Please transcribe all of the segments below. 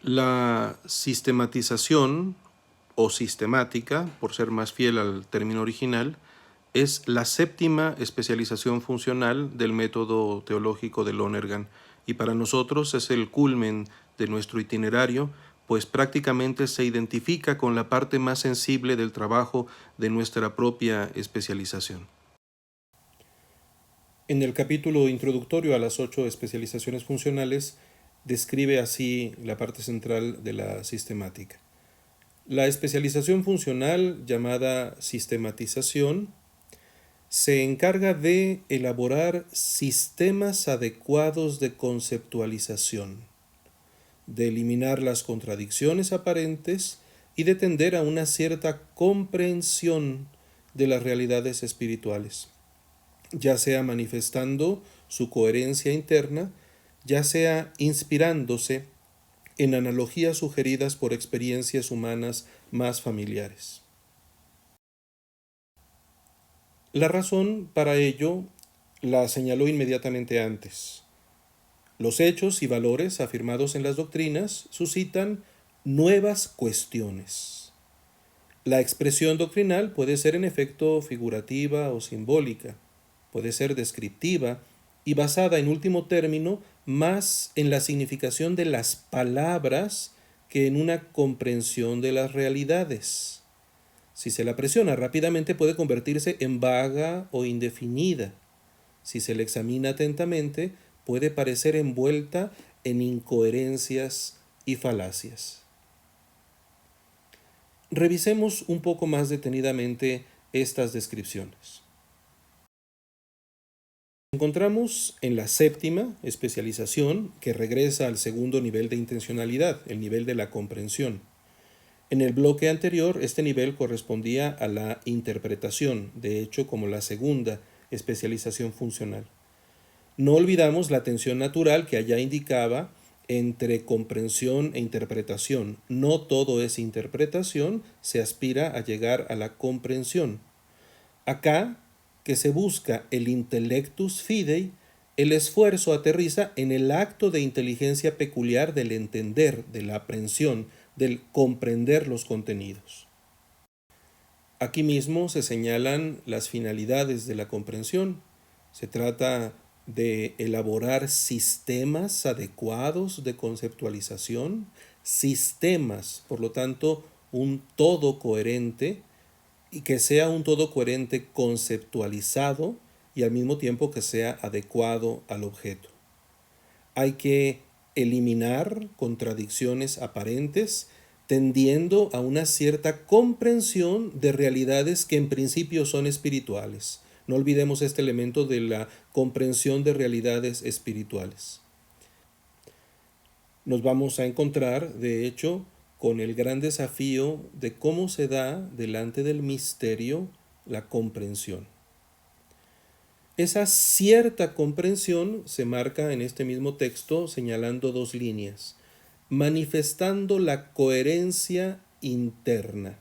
La sistematización o sistemática, por ser más fiel al término original, es la séptima especialización funcional del método teológico de Lonergan y para nosotros es el culmen de nuestro itinerario, pues prácticamente se identifica con la parte más sensible del trabajo de nuestra propia especialización. En el capítulo introductorio a las 8 especializaciones funcionales, describe así la parte central de la sistemática. La especialización funcional, llamada sistematización, se encarga de elaborar sistemas adecuados de conceptualización, de eliminar las contradicciones aparentes y de tender a una cierta comprensión de las realidades espirituales, ya sea manifestando su coherencia interna, ya sea inspirándose en analogías sugeridas por experiencias humanas más familiares. La razón para ello la señaló inmediatamente antes. Los hechos y valores afirmados en las doctrinas suscitan nuevas cuestiones. La expresión doctrinal puede ser en efecto figurativa o simbólica, puede ser descriptiva y basada en último término más en la significación de las palabras que en una comprensión de las realidades. Si se la presiona rápidamente puede convertirse en vaga o indefinida. Si se la examina atentamente puede parecer envuelta en incoherencias y falacias. Revisemos un poco más detenidamente estas descripciones. Encontramos en la séptima especialización que regresa al segundo nivel de intencionalidad, el nivel de la comprensión. En el bloque anterior, este nivel correspondía a la interpretación, de hecho como la segunda especialización funcional. No olvidamos la tensión natural que allá indicaba entre comprensión e interpretación. No todo es interpretación, se aspira a llegar a la comprensión. Acá, que se busca el intellectus fidei, el esfuerzo aterriza en el acto de inteligencia peculiar del entender, de la aprehensión, del comprender los contenidos. Aquí mismo se señalan las finalidades de la comprensión. Se trata de elaborar sistemas adecuados de conceptualización, sistemas, por lo tanto, un todo coherente y que sea un todo coherente conceptualizado y al mismo tiempo que sea adecuado al objeto. Hay que eliminar contradicciones aparentes, tendiendo a una cierta comprensión de realidades que en principio son espirituales. No olvidemos este elemento de la comprensión de realidades espirituales. Nos vamos a encontrar, de hecho, con el gran desafío de cómo se da delante del misterio la comprensión. Esa cierta comprensión se marca en este mismo texto señalando dos líneas, manifestando la coherencia interna.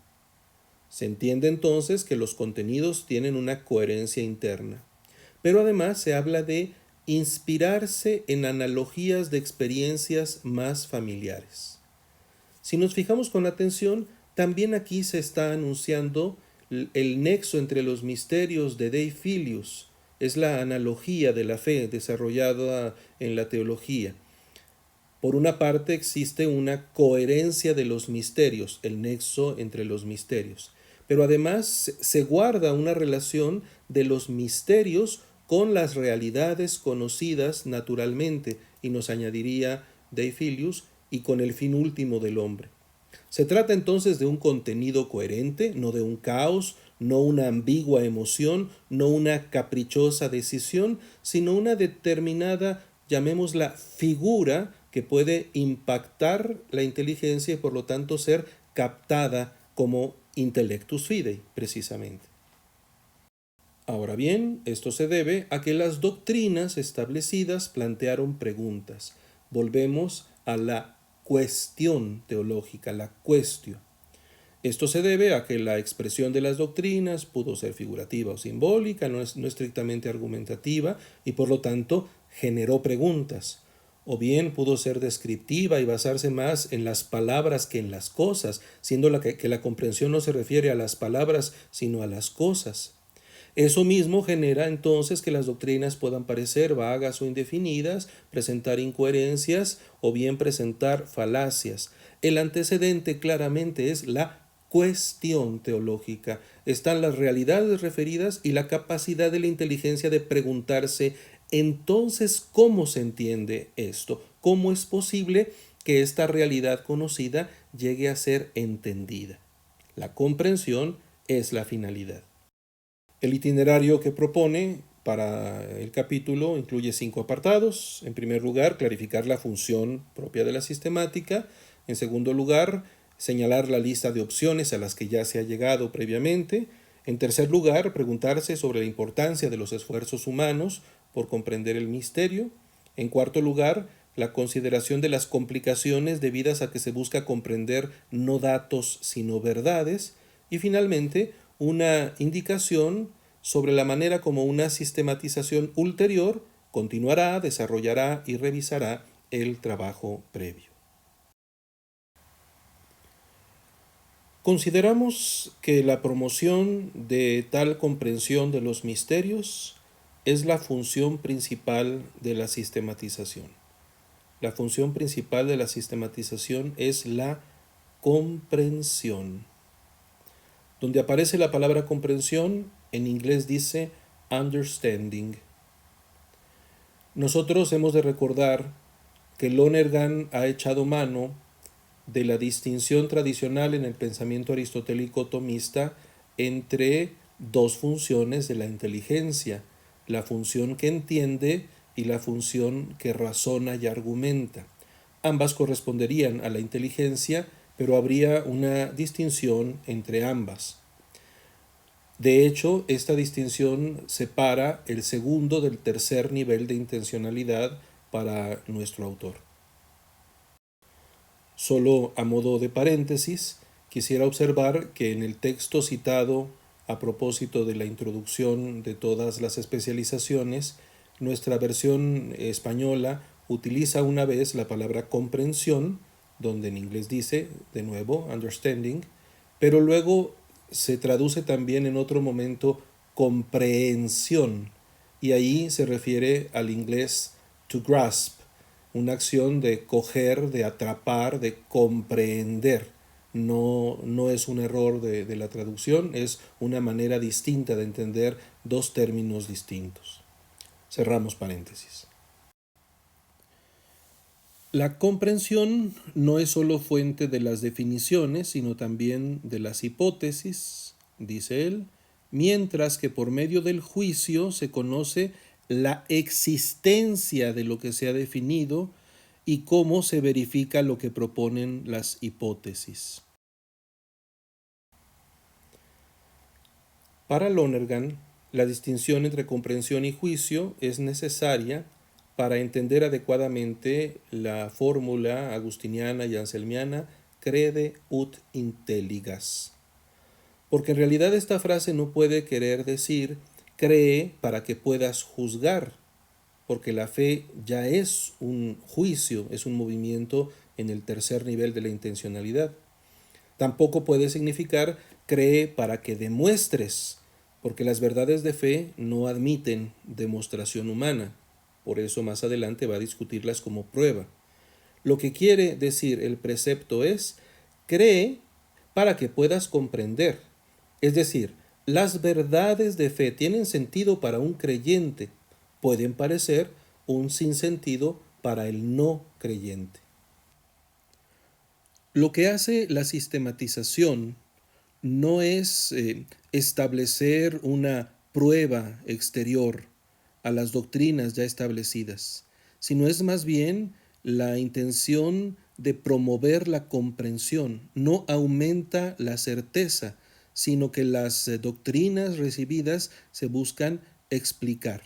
Se entiende entonces que los contenidos tienen una coherencia interna, pero además se habla de inspirarse en analogías de experiencias más familiares. Si nos fijamos con atención, también aquí se está anunciando el nexo entre los misterios de Dei Filius, es la analogía de la fe desarrollada en la teología. Por una parte existe una coherencia de los misterios, el nexo entre los misterios, pero además se guarda una relación de los misterios con las realidades conocidas naturalmente, y nos añadiría Dei Filius, y con el fin último del hombre. Se trata entonces de un contenido coherente, no de un caos, no una ambigua emoción, no una caprichosa decisión, sino una determinada, llamémosla, figura que puede impactar la inteligencia y por lo tanto ser captada como intellectus fidei, precisamente. Ahora bien, esto se debe a que las doctrinas establecidas plantearon preguntas. Volvemos a la cuestión teológica, la cuestión. Esto se debe a que la expresión de las doctrinas pudo ser figurativa o simbólica, no estrictamente argumentativa, y por lo tanto generó preguntas. o bien pudo ser descriptiva y basarse más en las palabras que en las cosas, siendo que la comprensión no se refiere a las palabras, sino a las cosas. Eso mismo genera entonces que las doctrinas puedan parecer vagas o indefinidas, presentar incoherencias o bien presentar falacias. El antecedente claramente es la cuestión teológica. Están las realidades referidas y la capacidad de la inteligencia de preguntarse entonces cómo se entiende esto, cómo es posible que esta realidad conocida llegue a ser entendida. La comprensión es la finalidad. El itinerario que propone para el capítulo incluye 5 apartados. En primer lugar, clarificar la función propia de la sistemática. En segundo lugar, señalar la lista de opciones a las que ya se ha llegado previamente. En tercer lugar, preguntarse sobre la importancia de los esfuerzos humanos por comprender el misterio. En cuarto lugar, la consideración de las complicaciones debidas a que se busca comprender no datos sino verdades. Y finalmente, una indicación sobre la manera como una sistematización ulterior continuará, desarrollará y revisará el trabajo previo. Consideramos que la promoción de tal comprensión de los misterios es la función principal de la sistematización. La función principal de la sistematización es la comprensión. Donde aparece la palabra comprensión, en inglés dice understanding. Nosotros hemos de recordar que Lonergan ha echado mano de la distinción tradicional en el pensamiento aristotélico tomista entre dos funciones de la inteligencia, la función que entiende y la función que razona y argumenta. Ambas corresponderían a la inteligencia, pero habría una distinción entre ambas. De hecho, esta distinción separa el segundo del tercer nivel de intencionalidad para nuestro autor. Solo a modo de paréntesis, quisiera observar que en el texto citado a propósito de la introducción de todas las especializaciones, nuestra versión española utiliza una vez la palabra comprensión, donde en inglés dice, de nuevo, understanding, pero luego se traduce también en otro momento comprensión, y ahí se refiere al inglés to grasp, una acción de coger, de atrapar, de comprender. No es un error de la traducción, es una manera distinta de entender dos términos distintos. Cerramos paréntesis. La comprensión no es solo fuente de las definiciones, sino también de las hipótesis, dice él, mientras que por medio del juicio se conoce la existencia de lo que se ha definido y cómo se verifica lo que proponen las hipótesis. Para Lonergan, la distinción entre comprensión y juicio es necesaria para entender adecuadamente la fórmula agustiniana y anselmiana crede ut intelligas. Porque en realidad esta frase no puede querer decir cree para que puedas juzgar, porque la fe ya es un juicio, es un movimiento en el tercer nivel de la intencionalidad. Tampoco puede significar cree para que demuestres, porque las verdades de fe no admiten demostración humana. Por eso más adelante va a discutirlas como prueba. Lo que quiere decir el precepto es cree para que puedas comprender. Es decir, las verdades de fe tienen sentido para un creyente, pueden parecer un sinsentido para el no creyente. Lo que hace la sistematización no es establecer una prueba exterior a las doctrinas ya establecidas, sino es más bien la intención de promover la comprensión. No aumenta la certeza, sino que las doctrinas recibidas se buscan explicar.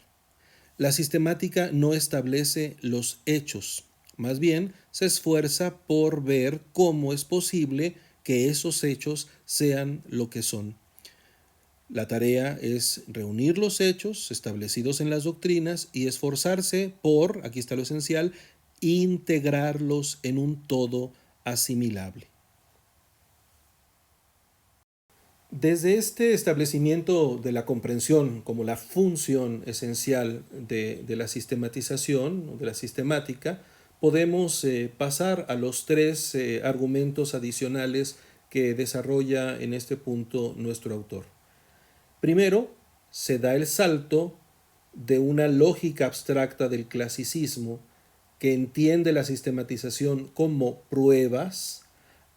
La sistemática no establece los hechos, más bien se esfuerza por ver cómo es posible que esos hechos sean lo que son. La tarea es reunir los hechos establecidos en las doctrinas y esforzarse por, aquí está lo esencial, integrarlos en un todo asimilable. Desde este establecimiento de la comprensión como la función esencial de la sistematización o de la sistemática, podemos pasar a los tres argumentos adicionales que desarrolla en este punto nuestro autor. Primero, se da el salto de una lógica abstracta del clasicismo que entiende la sistematización como pruebas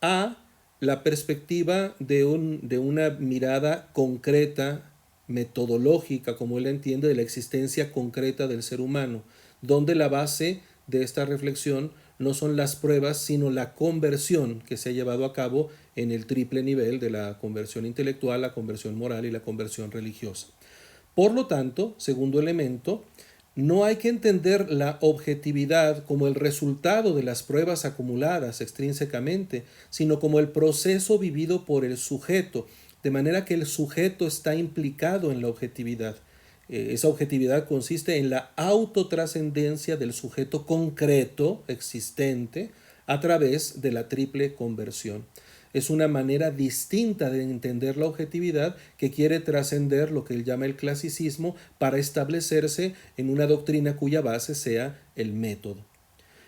a la perspectiva de una mirada concreta, metodológica, como él entiende, de la existencia concreta del ser humano, donde la base de esta reflexión no son las pruebas, sino la conversión que se ha llevado a cabo en el triple nivel de la conversión intelectual, la conversión moral y la conversión religiosa. Por lo tanto, segundo elemento, no hay que entender la objetividad como el resultado de las pruebas acumuladas extrínsecamente, sino como el proceso vivido por el sujeto, de manera que el sujeto está implicado en la objetividad. Esa objetividad consiste en la autotrascendencia del sujeto concreto existente a través de la triple conversión. Es una manera distinta de entender la objetividad que quiere trascender lo que él llama el clasicismo para establecerse en una doctrina cuya base sea el método.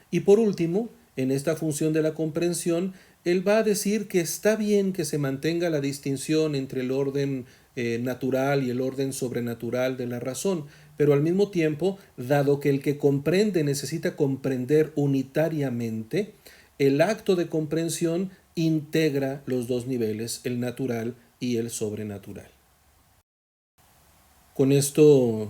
Y por último, en esta función de la comprensión, él va a decir que está bien que se mantenga la distinción entre el orden natural y el orden sobrenatural de la razón, pero al mismo tiempo, dado que el que comprende necesita comprender unitariamente, el acto de comprensión integra los dos niveles, el natural y el sobrenatural. Con esto,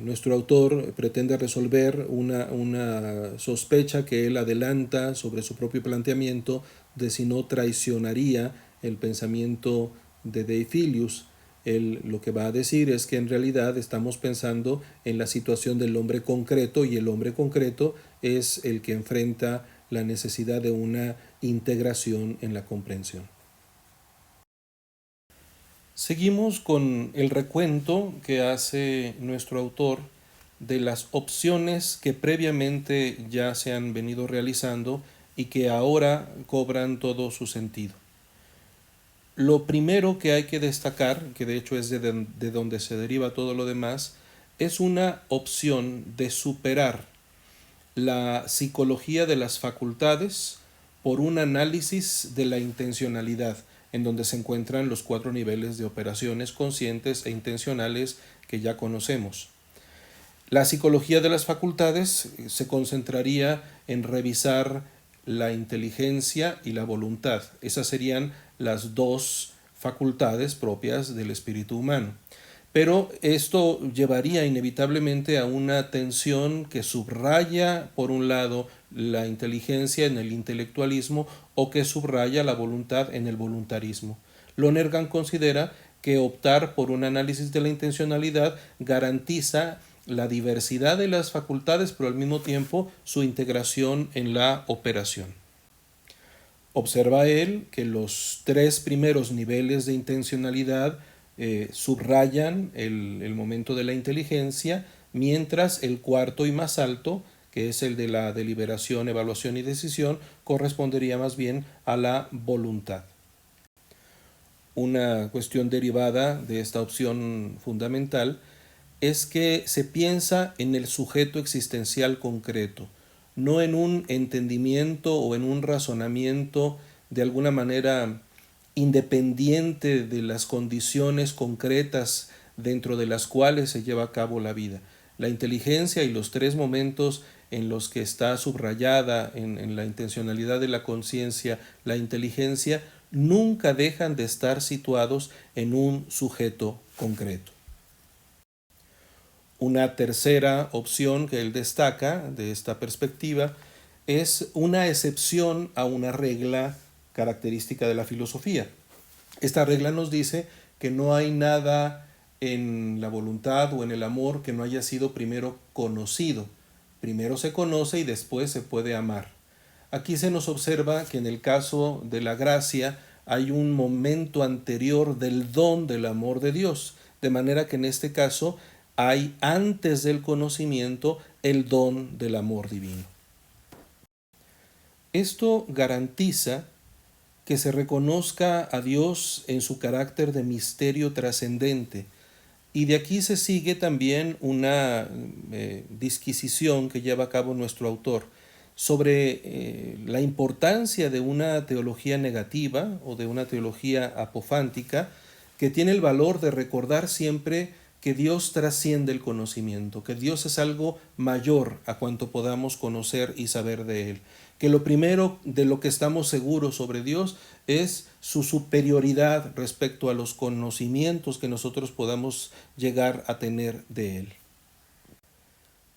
nuestro autor pretende resolver una sospecha que él adelanta sobre su propio planteamiento de si no traicionaría el pensamiento de Dei Filius. Él lo que va a decir es que en realidad estamos pensando en la situación del hombre concreto, y el hombre concreto es el que enfrenta la necesidad de una integración en la comprensión. Seguimos con el recuento que hace nuestro autor de las opciones que previamente ya se han venido realizando y que ahora cobran todo su sentido. Lo primero que hay que destacar, que de hecho es de donde se deriva todo lo demás, es una opción de superar la psicología de las facultades por un análisis de la intencionalidad, en donde se encuentran los 4 niveles de operaciones conscientes e intencionales que ya conocemos. La psicología de las facultades se concentraría en revisar la inteligencia y la voluntad. Esas serían las dos facultades propias del espíritu humano. Pero esto llevaría inevitablemente a una tensión que subraya, por un lado, la inteligencia en el intelectualismo o que subraya la voluntad en el voluntarismo. Lonergan considera que optar por un análisis de la intencionalidad garantiza la diversidad de las facultades, pero al mismo tiempo su integración en la operación. Observa él que los 3 primeros niveles de intencionalidad subrayan el momento de la inteligencia, mientras el cuarto y más alto, que es el de la deliberación, evaluación y decisión, correspondería más bien a la voluntad. Una cuestión derivada de esta opción fundamental es que se piensa en el sujeto existencial concreto, no en un entendimiento o en un razonamiento de alguna manera independiente de las condiciones concretas dentro de las cuales se lleva a cabo la vida. La inteligencia y los 3 momentos en los que está subrayada en la intencionalidad de la conciencia, la inteligencia, nunca dejan de estar situados en un sujeto concreto. Una tercera opción que él destaca de esta perspectiva es una excepción a una regla característica de la filosofía. Esta regla nos dice que no hay nada en la voluntad o en el amor que no haya sido primero conocido. Primero se conoce y después se puede amar. Aquí se nos observa que en el caso de la gracia hay un momento anterior del don del amor de Dios, de manera que en este caso hay antes del conocimiento el don del amor divino. Esto garantiza que se reconozca a Dios en su carácter de misterio trascendente. Y de aquí se sigue también una disquisición que lleva a cabo nuestro autor sobre la importancia de una teología negativa o de una teología apofántica que tiene el valor de recordar siempre que Dios trasciende el conocimiento, que Dios es algo mayor a cuanto podamos conocer y saber de Él, que lo primero de lo que estamos seguros sobre Dios es su superioridad respecto a los conocimientos que nosotros podamos llegar a tener de Él.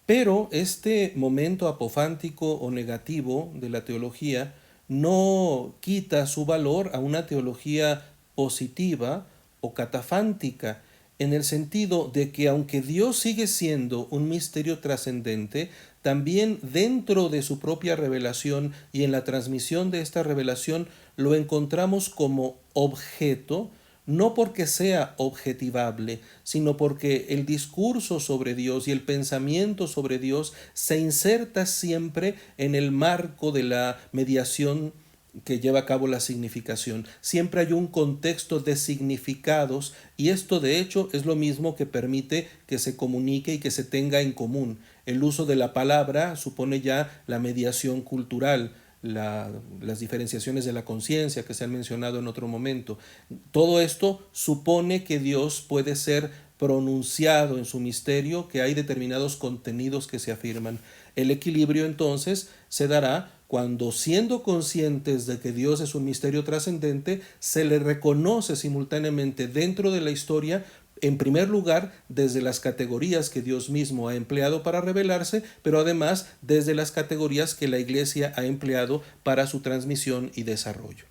Pero este momento apofántico o negativo de la teología no quita su valor a una teología positiva o catafántica, en el sentido de que aunque Dios sigue siendo un misterio trascendente, también dentro de su propia revelación y en la transmisión de esta revelación lo encontramos como objeto, no porque sea objetivable, sino porque el discurso sobre Dios y el pensamiento sobre Dios se inserta siempre en el marco de la mediación que lleva a cabo la significación. Siempre hay un contexto de significados y esto de hecho es lo mismo que permite que se comunique y que se tenga en común. El uso de la palabra supone ya la mediación cultural, las diferenciaciones de la conciencia que se han mencionado en otro momento. Todo esto supone que Dios puede ser pronunciado en su misterio, que hay determinados contenidos que se afirman. El equilibrio entonces se dará cuando, siendo conscientes de que Dios es un misterio trascendente, se le reconoce simultáneamente dentro de la historia, en primer lugar, desde las categorías que Dios mismo ha empleado para revelarse, pero además desde las categorías que la Iglesia ha empleado para su transmisión y desarrollo.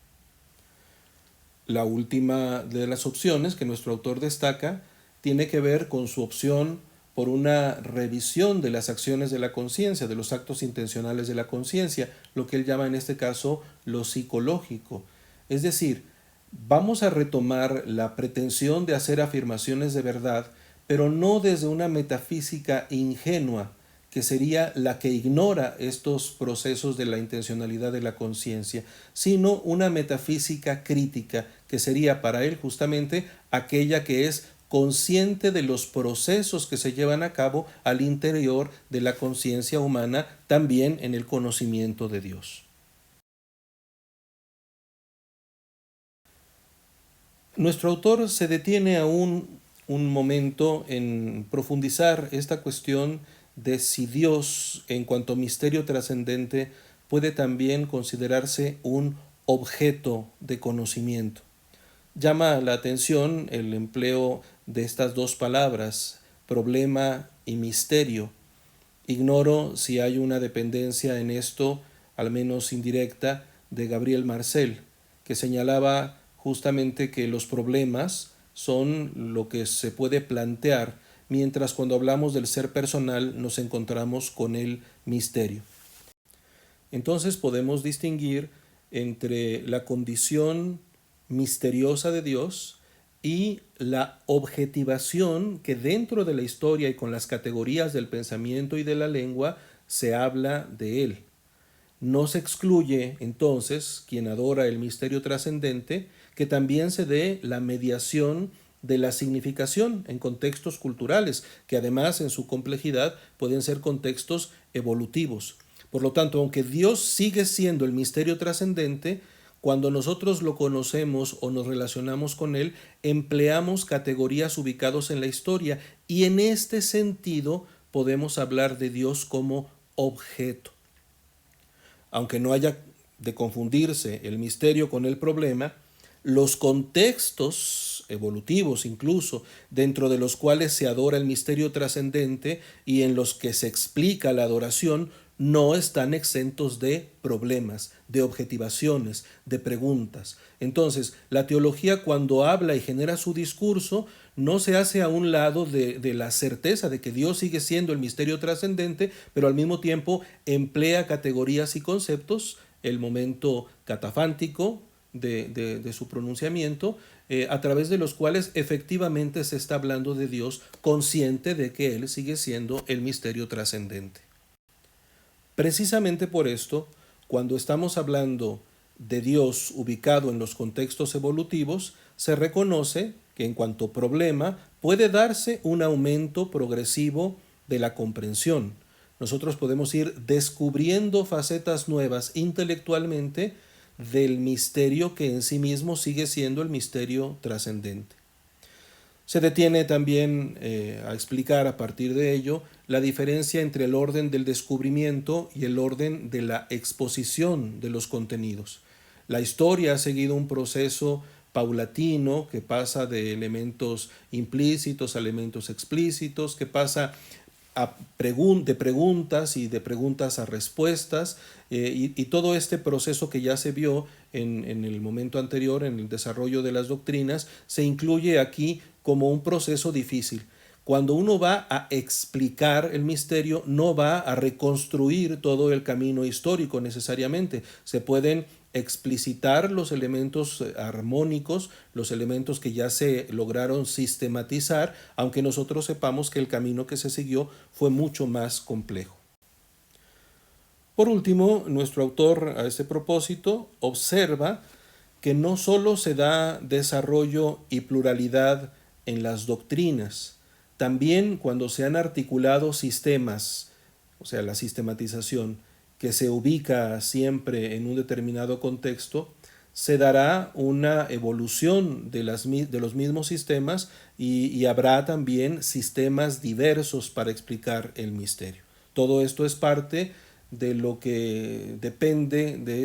La última de las opciones que nuestro autor destaca tiene que ver con su opción por una revisión de las acciones de la conciencia, de los actos intencionales de la conciencia, lo que él llama en este caso lo psicológico. Es decir, vamos a retomar la pretensión de hacer afirmaciones de verdad, pero no desde una metafísica ingenua, que sería la que ignora estos procesos de la intencionalidad de la conciencia, sino una metafísica crítica, que sería para él justamente aquella que es consciente de los procesos que se llevan a cabo al interior de la conciencia humana, también en el conocimiento de Dios. Nuestro autor se detiene aún un momento en profundizar esta cuestión de si Dios, en cuanto a misterio trascendente, puede también considerarse un objeto de conocimiento. Llama la atención el empleo de estas dos palabras, problema y misterio. Ignoro si hay una dependencia en esto, al menos indirecta, de Gabriel Marcel, que señalaba justamente que los problemas son lo que se puede plantear, mientras cuando hablamos del ser personal nos encontramos con el misterio. Entonces podemos distinguir entre la condición misteriosa de Dios y la objetivación que dentro de la historia y con las categorías del pensamiento y de la lengua se habla de él. No se excluye entonces quien adora el misterio trascendente que también se dé la mediación de la significación en contextos culturales, que además en su complejidad pueden ser contextos evolutivos. Por lo tanto, aunque Dios sigue siendo el misterio trascendente, cuando nosotros lo conocemos o nos relacionamos con Él, empleamos categorías ubicadas en la historia y en este sentido podemos hablar de Dios como objeto. Aunque no haya de confundirse el misterio con el problema, los contextos evolutivos incluso dentro de los cuales se adora el misterio trascendente y en los que se explica la adoración no están exentos de problemas, de objetivaciones, de preguntas. Entonces, la teología cuando habla y genera su discurso no se hace a un lado de la certeza de que Dios sigue siendo el misterio trascendente, pero al mismo tiempo emplea categorías y conceptos, el momento catafántico de su pronunciamiento, a través de los cuales efectivamente se está hablando de Dios, consciente de que Él sigue siendo el misterio trascendente. Precisamente por esto, cuando estamos hablando de Dios ubicado en los contextos evolutivos, se reconoce que en cuanto problema puede darse un aumento progresivo de la comprensión. Nosotros podemos ir descubriendo facetas nuevas intelectualmente del misterio que en sí mismo sigue siendo el misterio trascendente. Se detiene también a explicar a partir de ello la diferencia entre el orden del descubrimiento y el orden de la exposición de los contenidos. La historia ha seguido un proceso paulatino que pasa de elementos implícitos a elementos explícitos, que pasa de preguntas y de preguntas a respuestas, y todo este proceso que ya se vio en el momento anterior, en el desarrollo de las doctrinas, se incluye aquí como un proceso difícil. Cuando uno va a explicar el misterio, no va a reconstruir todo el camino histórico necesariamente. Se pueden explicitar los elementos armónicos, los elementos que ya se lograron sistematizar, aunque nosotros sepamos que el camino que se siguió fue mucho más complejo. Por último, nuestro autor a este propósito observa que no solo se da desarrollo y pluralidad en las doctrinas, también cuando se han articulado sistemas, o sea, la sistematización, que se ubica siempre en un determinado contexto, se dará una evolución de los mismos sistemas y habrá también sistemas diversos para explicar el misterio. Todo esto es parte de lo que depende de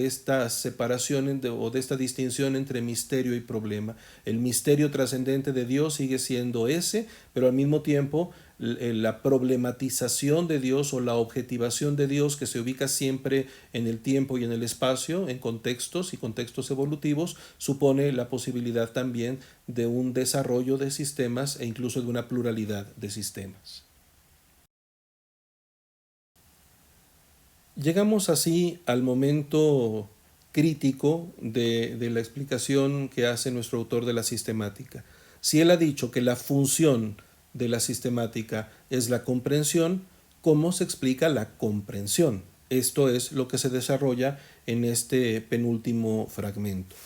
esta separación o de esta distinción entre misterio y problema. El misterio trascendente de Dios sigue siendo ese, pero al mismo tiempo la problematización de Dios o la objetivación de Dios, que se ubica siempre en el tiempo y en el espacio, en contextos y contextos evolutivos, supone la posibilidad también de un desarrollo de sistemas e incluso de una pluralidad de sistemas. Llegamos así al momento crítico de la explicación que hace nuestro autor de la sistemática. Si él ha dicho que la función de la sistemática es la comprensión, ¿cómo se explica la comprensión? Esto es lo que se desarrolla en este penúltimo fragmento.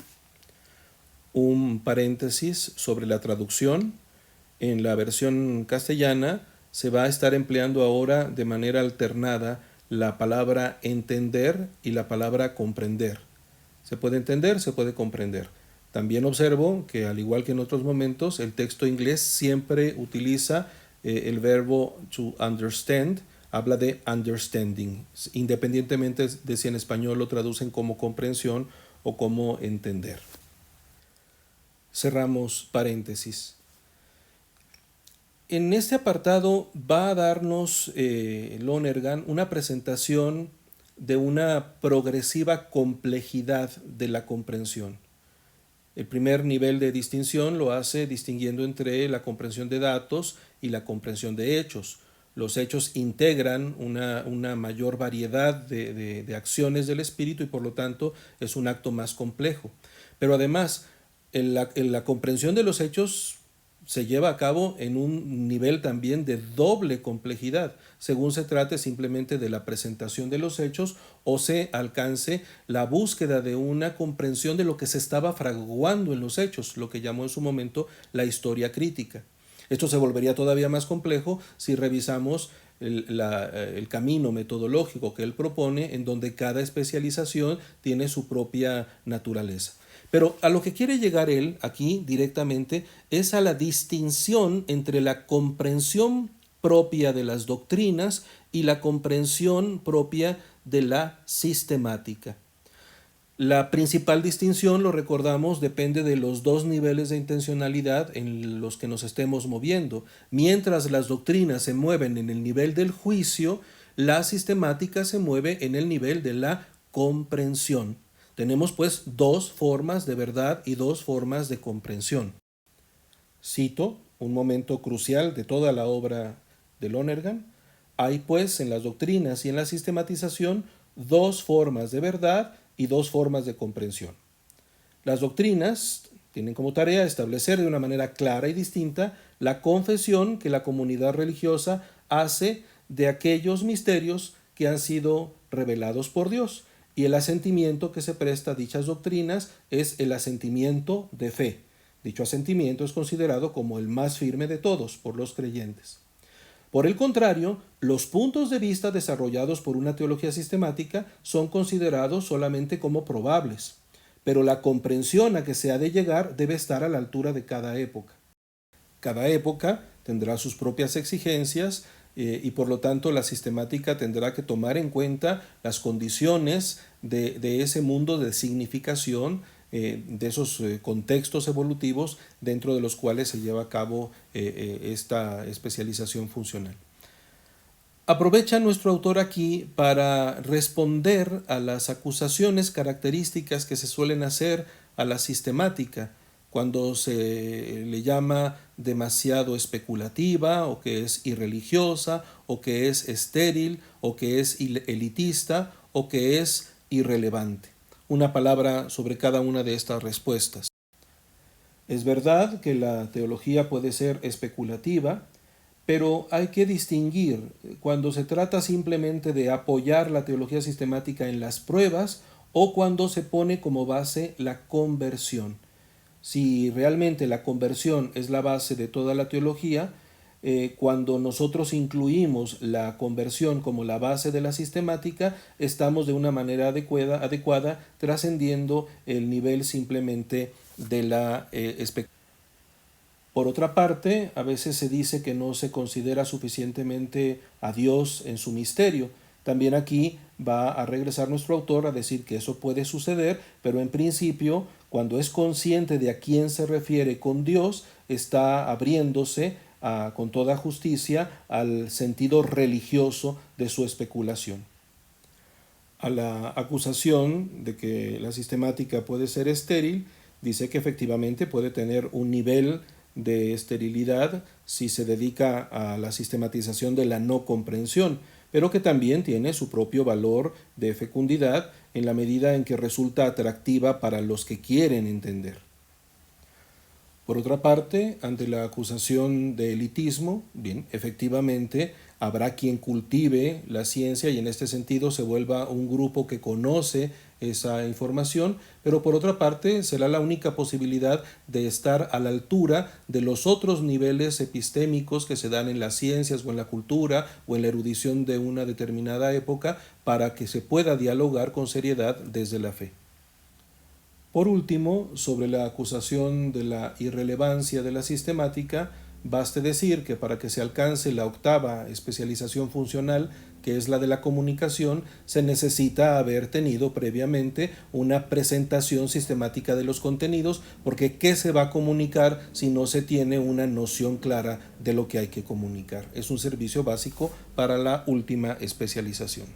Un paréntesis sobre la traducción. En la versión castellana se va a estar empleando ahora de manera alternada la palabra entender y la palabra comprender. Se puede entender, se puede comprender. También observo que, al igual que en otros momentos, el texto inglés siempre utiliza el verbo to understand, habla de understanding, independientemente de si en español lo traducen como comprensión o como entender. Cerramos paréntesis. En este apartado va a darnos Lonergan una presentación de una progresiva complejidad de la comprensión. El primer nivel de distinción lo hace distinguiendo entre la comprensión de datos y la comprensión de hechos. Los hechos integran una mayor variedad de acciones del espíritu y por lo tanto es un acto más complejo. Pero además, en la comprensión de los hechos se lleva a cabo en un nivel también de doble complejidad, según se trate simplemente de la presentación de los hechos o se alcance la búsqueda de una comprensión de lo que se estaba fraguando en los hechos, lo que llamó en su momento la historia crítica. Esto se volvería todavía más complejo si revisamos el camino metodológico que él propone, en donde cada especialización tiene su propia naturaleza. Pero a lo que quiere llegar él aquí directamente es a la distinción entre la comprensión propia de las doctrinas y la comprensión propia de la sistemática. La principal distinción, lo recordamos, depende de los dos niveles de intencionalidad en los que nos estemos moviendo. Mientras las doctrinas se mueven en el nivel del juicio, la sistemática se mueve en el nivel de la comprensión. Tenemos pues dos formas de verdad y dos formas de comprensión. Cito un momento crucial de toda la obra de Lonergan. Hay pues en las doctrinas y en la sistematización dos formas de verdad y dos formas de comprensión. Las doctrinas tienen como tarea establecer de una manera clara y distinta la confesión que la comunidad religiosa hace de aquellos misterios que han sido revelados por Dios. y el asentimiento que se presta a dichas doctrinas es el asentimiento de fe. Dicho asentimiento es considerado como el más firme de todos por los creyentes. Por el contrario, los puntos de vista desarrollados por una teología sistemática son considerados solamente como probables, pero la comprensión a que se ha de llegar debe estar a la altura de cada época. Cada época tendrá sus propias exigencias y por lo tanto la sistemática tendrá que tomar en cuenta las condiciones de ese mundo de significación, de esos contextos evolutivos dentro de los cuales se lleva a cabo esta especialización funcional. Aprovecha nuestro autor aquí para responder a las acusaciones características que se suelen hacer a la sistemática cuando se le llama demasiado especulativa o que es irreligiosa o que es estéril o que es elitista o que es irrelevante. Una palabra sobre cada una de estas respuestas. Es verdad que la teología puede ser especulativa, pero hay que distinguir cuando se trata simplemente de apoyar la teología sistemática en las pruebas o cuando se pone como base la conversión. Si realmente la conversión es la base de toda la teología, cuando nosotros incluimos la conversión como la base de la sistemática, estamos de una manera adecuada trascendiendo el nivel simplemente de la expectativa. Por otra parte, a veces se dice que no se considera suficientemente a Dios en su misterio. También aquí va a regresar nuestro autor a decir que eso puede suceder, pero en principio, cuando es consciente de a quién se refiere con Dios, está abriéndose con toda justicia al sentido religioso de su especulación. A la acusación de que la sistemática puede ser estéril, dice que efectivamente puede tener un nivel de esterilidad si se dedica a la sistematización de la no comprensión, pero que también tiene su propio valor de fecundidad en la medida en que resulta atractiva para los que quieren entender. Por otra parte, ante la acusación de elitismo, bien, efectivamente habrá quien cultive la ciencia y en este sentido se vuelva un grupo que conoce esa información, pero por otra parte será la única posibilidad de estar a la altura de los otros niveles epistémicos que se dan en las ciencias o en la cultura o en la erudición de una determinada época para que se pueda dialogar con seriedad desde la fe. Por último, sobre la acusación de la irrelevancia de la sistemática, baste decir que para que se alcance la octava especialización funcional, que es la de la comunicación, se necesita haber tenido previamente una presentación sistemática de los contenidos, porque ¿qué se va a comunicar si no se tiene una noción clara de lo que hay que comunicar? Es un servicio básico para la última especialización.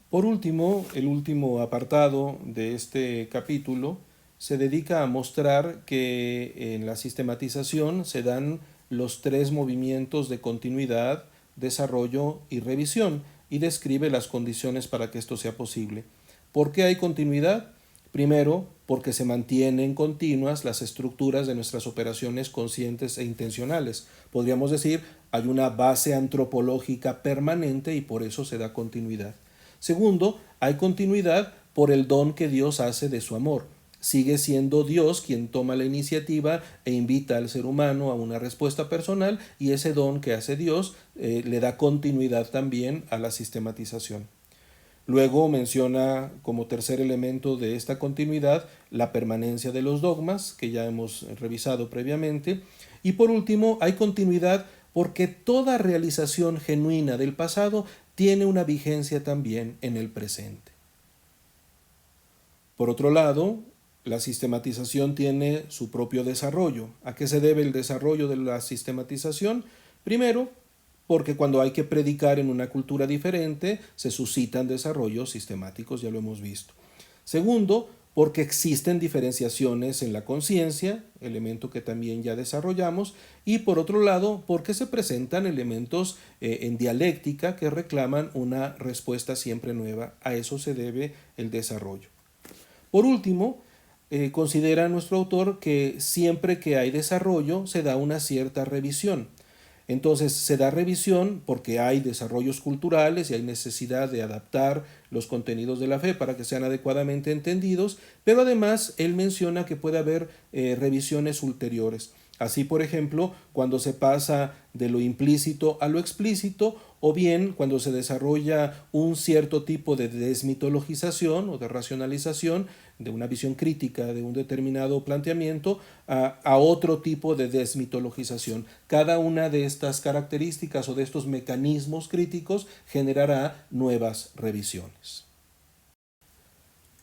Por último, el último apartado de este capítulo se dedica a mostrar que en la sistematización se dan los tres movimientos de continuidad, desarrollo y revisión y describe las condiciones para que esto sea posible. ¿Por qué hay continuidad? Primero, porque se mantienen continuas las estructuras de nuestras operaciones conscientes e intencionales. Podríamos decir, hay una base antropológica permanente y por eso se da continuidad. Segundo, hay continuidad por el don que Dios hace de su amor. Sigue siendo Dios quien toma la iniciativa e invita al ser humano a una respuesta personal y ese don que hace Dios le da continuidad también a la sistematización. Luego menciona como tercer elemento de esta continuidad la permanencia de los dogmas, que ya hemos revisado previamente. Y por último, hay continuidad porque toda realización genuina del pasado tiene una vigencia también en el presente. Por otro lado, la sistematización tiene su propio desarrollo. ¿A qué se debe el desarrollo de la sistematización? Primero, porque cuando hay que predicar en una cultura diferente, se suscitan desarrollos sistemáticos, ya lo hemos visto. Segundo, porque existen diferenciaciones en la conciencia, elemento que también ya desarrollamos, y por otro lado, porque se presentan elementos en dialéctica que reclaman una respuesta siempre nueva. A eso se debe el desarrollo. Por último, considera nuestro autor que siempre que hay desarrollo se da una cierta revisión. Entonces se da revisión porque hay desarrollos culturales y hay necesidad de adaptar los contenidos de la fe para que sean adecuadamente entendidos, pero además él menciona que puede haber revisiones ulteriores. Así, por ejemplo, cuando se pasa de lo implícito a lo explícito, o bien cuando se desarrolla un cierto tipo de desmitologización o de racionalización de una visión crítica de un determinado planteamiento a otro tipo de desmitologización. Cada una de estas características o de estos mecanismos críticos generará nuevas revisiones.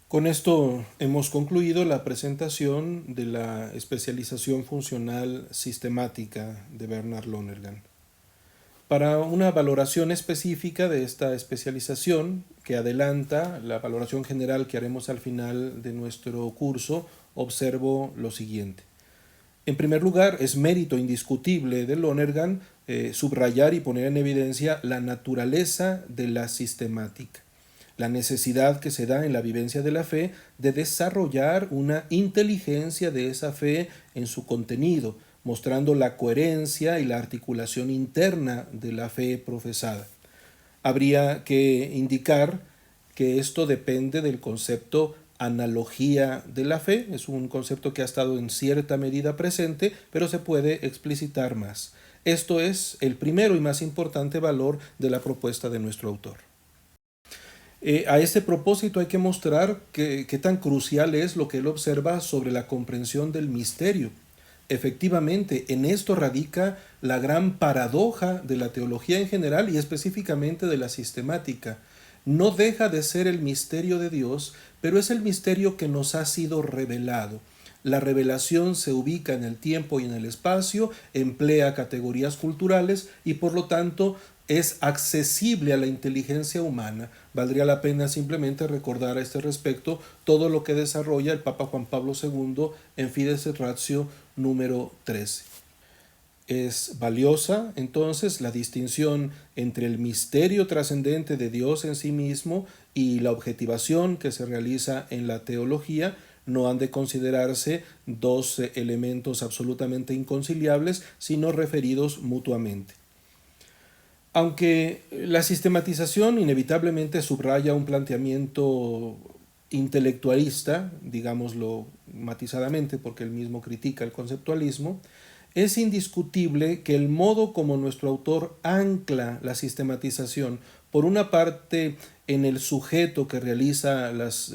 Con esto hemos concluido la presentación de la especialización funcional sistemática de Bernard Lonergan. Para una valoración específica de esta especialización, que adelanta la valoración general que haremos al final de nuestro curso, observo lo siguiente. En primer lugar, es mérito indiscutible de Lonergan subrayar y poner en evidencia la naturaleza de la sistemática, la necesidad que se da en la vivencia de la fe de desarrollar una inteligencia de esa fe en su contenido, mostrando la coherencia y la articulación interna de la fe profesada. Habría que indicar que esto depende del concepto analogía de la fe. Es un concepto que ha estado en cierta medida presente, pero se puede explicitar más. Esto es el primero y más importante valor de la propuesta de nuestro autor. A este propósito hay que mostrar qué tan crucial es lo que él observa sobre la comprensión del misterio. Efectivamente, en esto radica la gran paradoja de la teología en general y específicamente de la sistemática. No deja de ser el misterio de Dios, pero es el misterio que nos ha sido revelado. La revelación se ubica en el tiempo y en el espacio, emplea categorías culturales y por lo tanto es accesible a la inteligencia humana. Valdría la pena simplemente recordar a este respecto todo lo que desarrolla el Papa Juan Pablo II en Fides et Ratio número 13. Es valiosa entonces la distinción entre el misterio trascendente de Dios en sí mismo y la objetivación que se realiza en la teología. No han de considerarse dos elementos absolutamente inconciliables, sino referidos mutuamente. Aunque la sistematización inevitablemente subraya un planteamiento intelectualista, digámoslo matizadamente porque él mismo critica el conceptualismo, es indiscutible que el modo como nuestro autor ancla la sistematización, por una parte en el sujeto que realiza las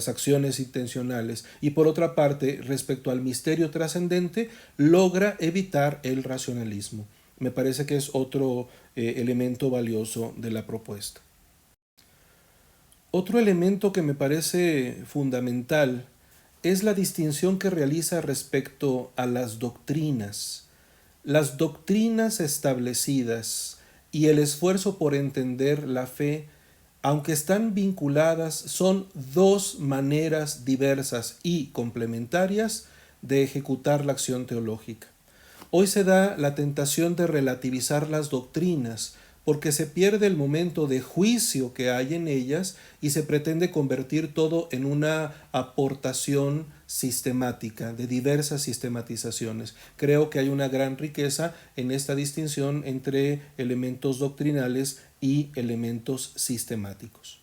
acciones intencionales y por otra parte respecto al misterio trascendente, logra evitar el racionalismo. Me parece que es otro elemento valioso de la propuesta. Otro elemento que me parece fundamental es la distinción que realiza respecto a las doctrinas. Las doctrinas establecidas y el esfuerzo por entender la fe, aunque están vinculadas, son dos maneras diversas y complementarias de ejecutar la acción teológica. Hoy se da la tentación de relativizar las doctrinas porque se pierde el momento de juicio que hay en ellas y se pretende convertir todo en una aportación sistemática, de diversas sistematizaciones. Creo que hay una gran riqueza en esta distinción entre elementos doctrinales y elementos sistemáticos.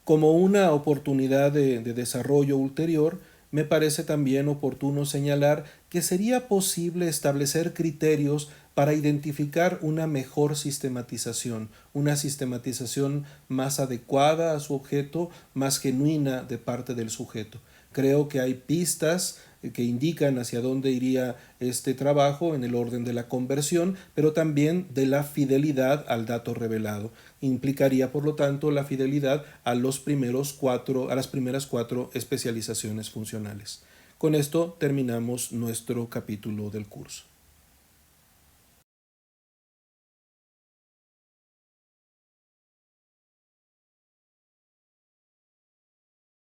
Como una oportunidad de desarrollo ulterior, me parece también oportuno señalar que sería posible establecer criterios para identificar una mejor sistematización, una sistematización más adecuada a su objeto, más genuina de parte del sujeto. Creo que hay pistas que indican hacia dónde iría este trabajo en el orden de la conversión, pero también de la fidelidad al dato revelado. Implicaría, por lo tanto, la fidelidad a las primeras cuatro especializaciones funcionales. Con esto terminamos nuestro capítulo del curso.